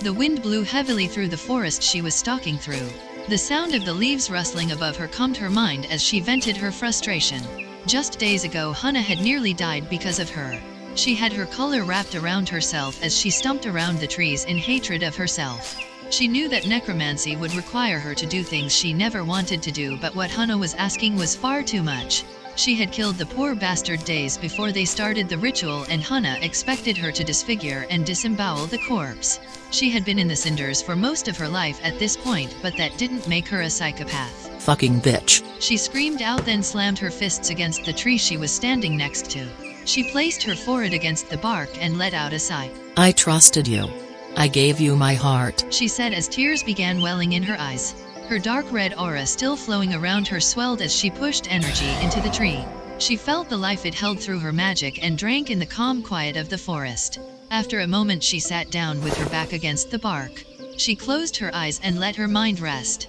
The wind blew heavily through the forest she was stalking through. The sound of the leaves rustling above her calmed her mind as she vented her frustration. Just days ago Hannah had nearly died because of her. She had her collar wrapped around herself as she stomped around the trees in hatred of herself. She knew that necromancy would require her to do things she never wanted to do, but what Hannah was asking was far too much. She had killed the poor bastard days before they started the ritual, and Hannah expected her to disfigure and disembowel the corpse. She had been in the cinders for most of her life at this point, but that didn't make her a psychopath. Fucking bitch. She screamed out, then slammed her fists against the tree she was standing next to. She placed her forehead against the bark and let out a sigh. I trusted you. I gave you my heart, she said as tears began welling in her eyes. Her dark red aura still flowing around her swelled as she pushed energy into the tree. She felt the life it held through her magic and drank in the calm quiet of the forest. After a moment she sat down with her back against the bark. She closed her eyes and let her mind rest.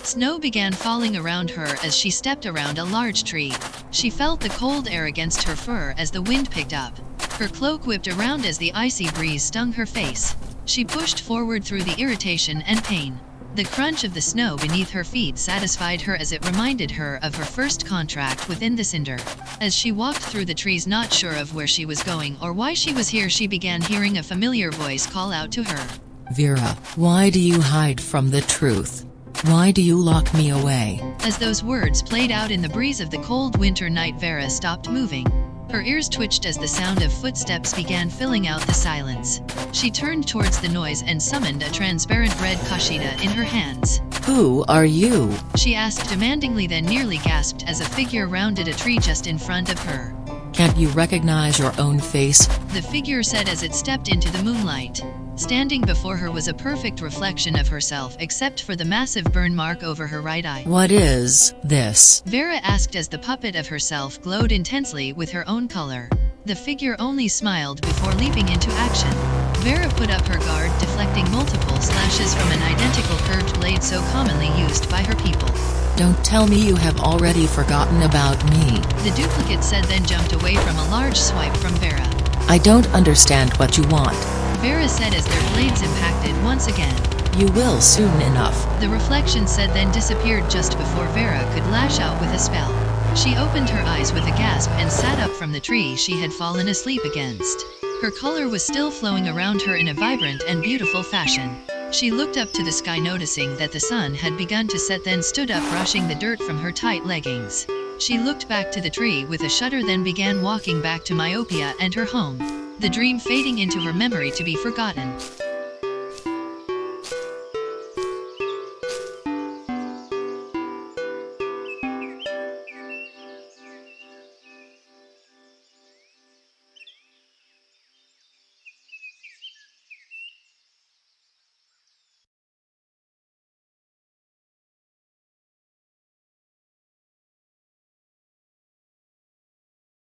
Snow began falling around her as she stepped around a large tree. She felt the cold air against her fur as the wind picked up. Her cloak whipped around as the icy breeze stung her face. She pushed forward through the irritation and pain. The crunch of the snow beneath her feet satisfied her as it reminded her of her first contract within the cinder. As she walked through the trees, not sure of where she was going or why she was here, she began hearing a familiar voice call out to her. Vera, why do you hide from the truth? Why do you lock me away? As those words played out in the breeze of the cold winter night, Vera stopped moving. Her ears twitched as the sound of footsteps began filling out the silence. She turned towards the noise and summoned a transparent red kashida in her hands. Who are you? She asked demandingly, then nearly gasped as a figure rounded a tree just in front of her. Can't you recognize your own face? The figure said as it stepped into the moonlight. Standing before her was a perfect reflection of herself except for the massive burn mark over her right eye. What is this? Vera asked as the puppet of herself glowed intensely with her own color. The figure only smiled before leaping into action. Vera put up her guard, deflecting multiple slashes from an identical curved blade so commonly used by her people. Don't tell me you have already forgotten about me. The duplicate said, then jumped away from a large swipe from Vera. I don't understand what you want. Vera said as their blades impacted once again. You will soon enough. The reflection said, then disappeared just before Vera could lash out with a spell. She opened her eyes with a gasp and sat up from the tree she had fallen asleep against. Her color was still flowing around her in a vibrant and beautiful fashion. She looked up to the sky, noticing that the sun had begun to set, then stood up, brushing the dirt from her tight leggings. She looked back to the tree with a shudder, then began walking back to Myopia and her home, the dream fading into her memory to be forgotten.